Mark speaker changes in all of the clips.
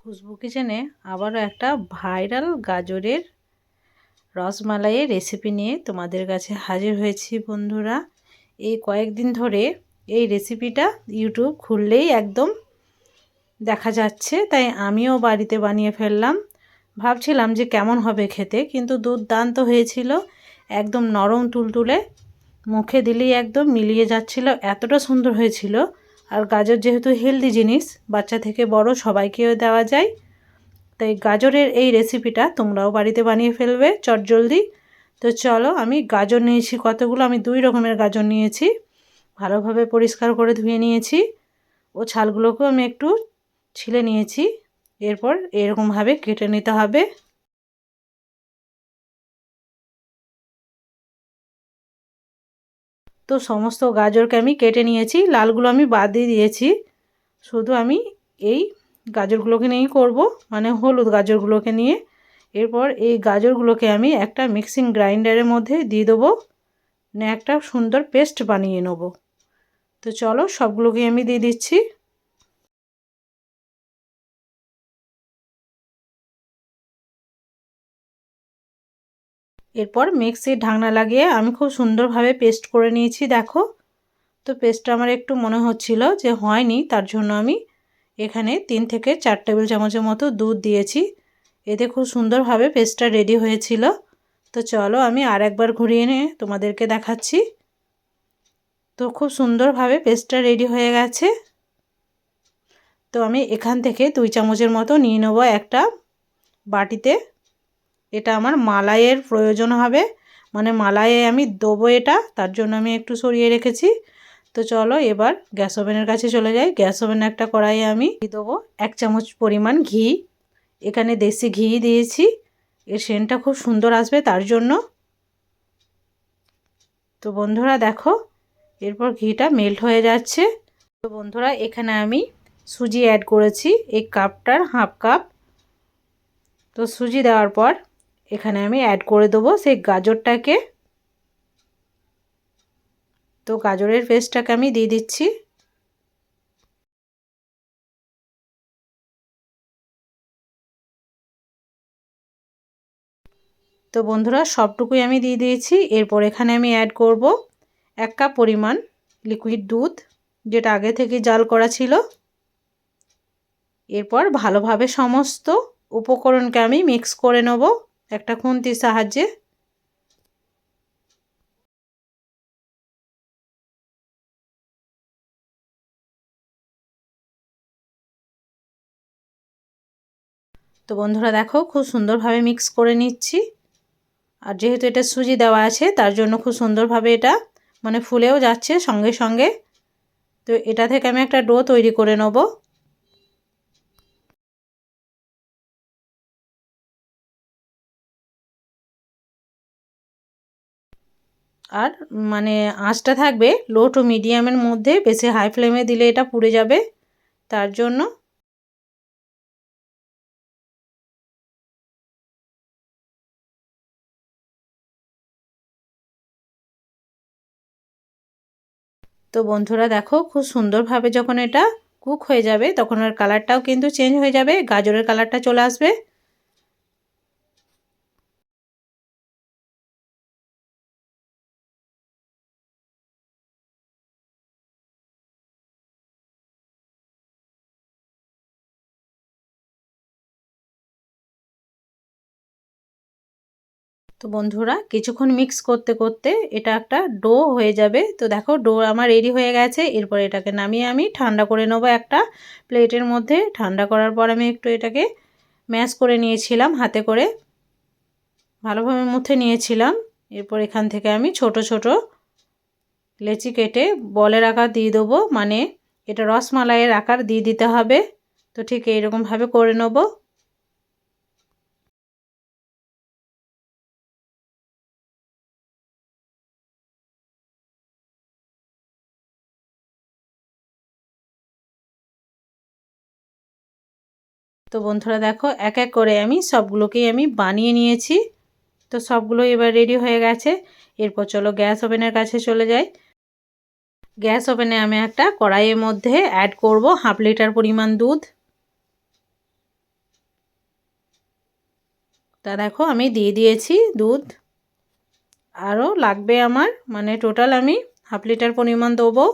Speaker 1: খুশবু কিচেনে আবারও একটা ভাইরাল গাজরের রসমালাইয়ের রেসিপি নিয়ে তোমাদের কাছে হাজির হয়েছি বন্ধুরা। এই কয়েকদিন ধরে এই রেসিপিটা ইউটিউব খুললেই একদম দেখা যাচ্ছে, তাই আমিও বাড়িতে বানিয়ে ফেললাম। ভাবছিলাম যে কেমন হবে খেতে, কিন্তু দুর্দান্ত হয়েছিল। একদম নরম তুলতুলে, মুখে দিলেই একদম মিলিয়ে যাচ্ছিল, এতটা সুন্দর হয়েছিল। আর গাজর যেহেতু হেলদি জিনিস, বাচ্চা থেকে বড় সবাইকেও দেওয়া যায়, তাই গাজরের এই রেসিপিটা তোমরাও বাড়িতে বানিয়ে ফেলবে চটজলদি। তো চলো, আমি গাজর নিয়েছি কতগুলো, আমি 2 রকমের গাজর নিয়েছি। ভালোভাবে পরিষ্কার করে ধুয়ে নিয়েছি ও ছালগুলোকেও আমি একটু ছিলে নিয়েছি। এরপর এরকমভাবে কেটে নিতে হবে। তো সমস্ত গাজরকে আমি কেটে নিয়েছি, লালগুলো আমি বাদ দিয়ে দিয়েছি। শুধু আমি এই গাজরগুলোকে নিয়েই করব, মানে হলুদ গাজরগুলোকে নিয়ে। এরপর এই গাজরগুলোকে আমি একটা মিক্সিং গ্রাইন্ডারের মধ্যে দিয়ে দেবো, একটা সুন্দর পেস্ট বানিয়ে নেব। তো চলো, সবগুলোকে আমি দিয়ে দিচ্ছি। এরপর মিক্সির ঢাকনা লাগিয়ে আমি খুব সুন্দরভাবে পেস্ট করে নিয়েছি, দেখো। তো পেস্টটা আমার একটু মনে হচ্ছিল যে হয়নি, তার জন্য আমি এখানে 3 থেকে 4 টেবিল চামচের মতো দুধ দিয়েছি। এতে খুব সুন্দরভাবে পেস্টটা রেডি হয়েছিল। তো চলো, আমি আর একবার ঘুরিয়ে নিয়ে তোমাদেরকে দেখাচ্ছি। তো খুব সুন্দরভাবে পেস্টটা রেডি হয়ে গেছে। তো আমি এখান থেকে 2 চামচের মতো নিয়ে নেব একটা বাটিতে। এটা আমার মালাইয়ের প্রয়োজন হবে, মানে মালাইয়ে আমি দেবো এটা, তার জন্য আমি একটু সরিয়ে রেখেছি। তো চলো, এবার গ্যাস ওভেনের কাছে চলে যাই। গ্যাস ওভেনে একটা কড়াইয়ে আমি দিয়ে দেবো 1 চামচ পরিমাণ ঘি। এখানে দেশি ঘি দিয়েছি, এর সেন্টটা খুব সুন্দর আসবে তার জন্য। তো বন্ধুরা দেখো, এরপর ঘিটা মেল্ট হয়ে যাচ্ছে। তো বন্ধুরা, এখানে আমি সুজি অ্যাড করেছি এই কাপটার হাফ কাপ। তো সুজি দেওয়ার পর এখানে আমি অ্যাড করে দেবো সেই গাজরটাকে। তো গাজরের পেস্টটাকে আমি দিয়ে দিচ্ছি। তো বন্ধুরা, সবটুকুই আমি দিয়ে দিয়েছি। এরপর এখানে আমি অ্যাড করব 1 কাপ পরিমাণ লিকুইড দুধ, যেটা আগে থেকে জাল করা ছিল। এরপর ভালোভাবে সমস্ত উপকরণকে আমি মিক্স করে নেব একটা খুন্তির সাহায্যে। তো বন্ধুরা দেখো, খুব সুন্দরভাবে মিক্স করে নিচ্ছি। আর যেহেতু এটা সুজি দেওয়া আছে, তার জন্য খুব সুন্দরভাবে এটা মানে ফুলেও যাচ্ছে সঙ্গে সঙ্গে। তো এটা থেকে আমি একটা ডো তৈরি করে নেব। আর মানে আঁচটা থাকবে লো টু মিডিয়ামের মধ্যে, বেশি হাই ফ্লেমে দিলে এটা পুড়ে যাবে, তার জন্য। তো বন্ধুরা দেখো, খুব সুন্দরভাবে যখন এটা কুক হয়ে যাবে, তখন আর কালারটাও কিন্তু চেঞ্জ হয়ে যাবে, গাজরের কালারটা চলে আসবে। তো বন্ধুরা, কিছুক্ষণ মিক্স করতে করতে এটা একটা ডো হয়ে যাবে। তো দেখো, ডো আমার রেডি হয়ে গেছে। এরপর এটাকে নামিয়ে আমি ঠান্ডা করে নেবো একটা প্লেটের মধ্যে। ঠান্ডা করার পর আমি একটু এটাকে ম্যাশ করে নিয়েছিলাম হাতে করে, ভালোভাবে মুথে নিয়েছিলাম। এরপর এখান থেকে আমি ছোট ছোট লেচি কেটে বলের আকার দিয়ে দেবো, মানে এটা রসমালাইয়ের আকার দিয়ে দিতে হবে। তো ঠিক এইরকমভাবে করে নেবো। তো বন্ধুরা দেখো, এক এক করে আমি সবগুলোকেই আমি বানিয়ে নিয়েছি। তো সবগুলো এবার রেডি হয়ে গেছে। এরপর চলো গ্যাস ওভেনের কাছে চলে যাই। গ্যাস ওভেনে আমি একটা কড়াইয়ের মধ্যে অ্যাড করব 1/2 লিটার পরিমাণ দুধ। তা দেখো আমি দিয়ে দিয়েছি দুধ, আরও লাগবে আমার, মানে টোটাল আমি হাফ লিটার পরিমাণ দেবো।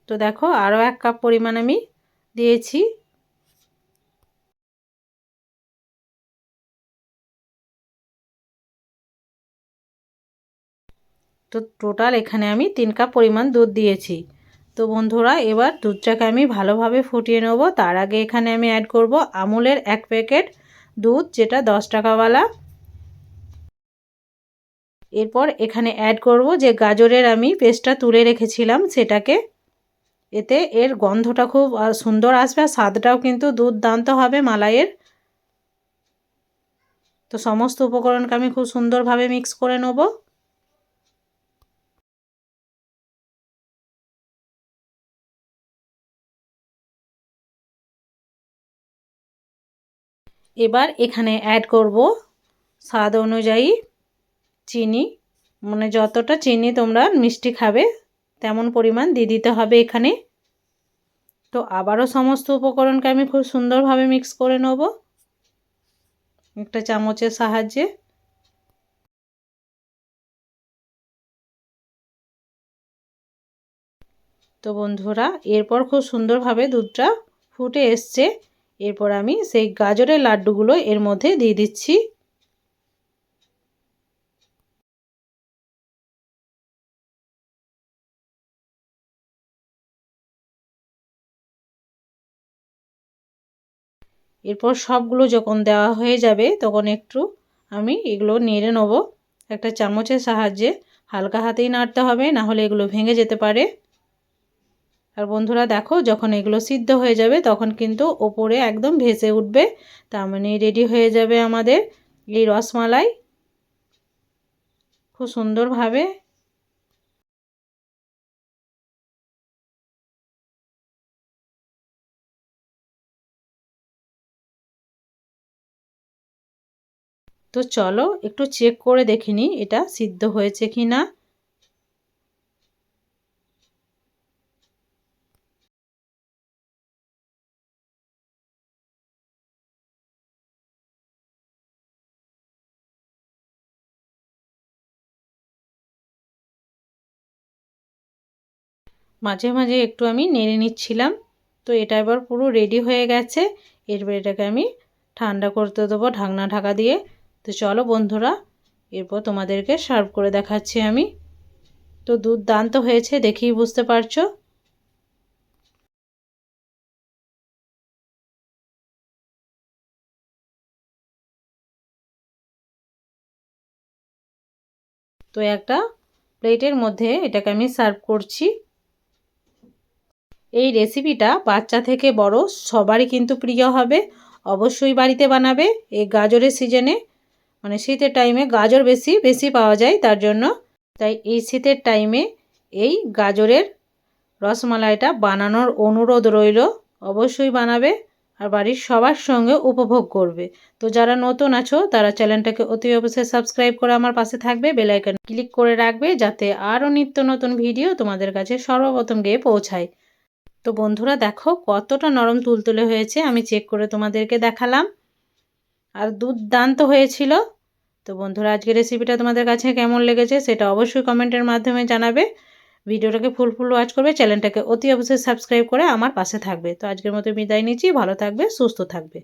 Speaker 1: তো দেখো আরও 1 কাপ পরিমাণ আমি দিয়েছি। তো টোটাল এখানে আমি 3 কাপ পরিমাণ দুধ দিয়েছি। তো বন্ধুরা এবার দুধটাকে আমি ভালোভাবে ফুটিয়ে নেব। তার আগে এখানে আমি অ্যাড করব আমুলের 1 প্যাকেট দুধ, যেটা 10 টাকাওয়ালা। এরপর এখানে অ্যাড করব যে গাজরের আমি পেস্টটা তুলে রেখেছিলাম সেটাকে। এতে এর গন্ধটা খুব সুন্দর আসবে, আর স্বাদটাও কিন্তু দুর্দান্ত হবে মালাইয়ের। তো সমস্ত উপকরণকে আমি খুব সুন্দরভাবে মিক্স করে নেব। এবার এখানে অ্যাড করব স্বাদ অনুযায়ী চিনি, মানে যতটা চিনি তোমরা মিষ্টি খাবে তেমন পরিমাণ দিয়ে দিতে হবে এখানে। তো আবারও সমস্ত উপকরণকে আমি খুব সুন্দরভাবে মিক্স করে নেব একটা চামচের সাহায্যে। তো বন্ধুরা এরপর খুব সুন্দরভাবে দুধটা ফুটে এসছে। এরপর আমি সেই গাজরের লাড্ডুগুলো এর মধ্যে দিয়ে দিচ্ছি। এরপর সবগুলো যখন দেওয়া হয়ে যাবে তখন একটু আমি এগুলো নেড়ে নেব একটা চামচের সাহায্যে। হালকা হাতেই নাড়তে হবে, না হলে এগুলো ভেঙে যেতে পারে। আর বন্ধুরা দেখো যখন এগুলো সিদ্ধ হয়ে যাবে তখন কিন্তু ওপরে একদম ভেসে উঠবে, তার মানে রেডি হয়ে যাবে আমাদের এই রসমালাই খুব সুন্দরভাবে। তো চলো একটু চেক করে দেখে নিই এটা সিদ্ধ হয়েছে কি না। মাঝে মাঝে একটু আমি নেড়ে নিচ্ছিলাম। তো এটা এবার পুরো রেডি হয়ে গেছে। এরপর এটাকে আমি ঠান্ডা করতে দেবো ঢাকনা ঢাকা দিয়ে। তো চলো বন্ধুরা এরপর তোমাদেরকে সার্ভ করে দেখাচ্ছি আমি। তো দুর্দান্ত হয়েছে, দেখেই বুঝতে পারছো। তো একটা প্লেটের মধ্যে এটাকে আমি সার্ভ করছি। এই রেসিপিটা বাচ্চা থেকে বড় সবারই কিন্তু প্রিয় হবে। অবশ্যই বাড়িতে বানাবে এই গাজরের সিজনে, মানে শীতের টাইমে গাজর বেশি বেশি পাওয়া যায় তার জন্য। তাই এই শীতের টাইমে এই গাজরের রসমালাইটা বানানোর অনুরোধ রইল। অবশ্যই বানাবে আর বাড়ির সবার সঙ্গে উপভোগ করবে। তো যারা নতুন আছো তারা চ্যানেলটাকে অতি অবশ্যই সাবস্ক্রাইব করে আমার পাশে থাকবে, বেল আইকন ক্লিক করে রাখবে যাতে আরও নিত্য নতুন ভিডিও তোমাদের কাছে সর্বপ্রথম গিয়ে পৌঁছায়। তো বন্ধুরা দেখো কতটা নরম তুলতুলে হয়েছে, আমি চেক করে তোমাদেরকে দেখালাম, আর দুর্দান্ত হয়েছিল। তো বন্ধুরা আজকের রেসিপিটা তোমাদের কাছে কেমন লেগেছে সেটা অবশ্যই কমেন্টের মাধ্যমে জানাবে। ভিডিওটাকে ফুল ওয়াচ করবে, চ্যানেলটাকে অতি অবশ্যই সাবস্ক্রাইব করে আমার পাশে থাকবে। তো আজকের মতো বিদায় নিচ্ছি, ভালো থাকবে, সুস্থ থাকবে।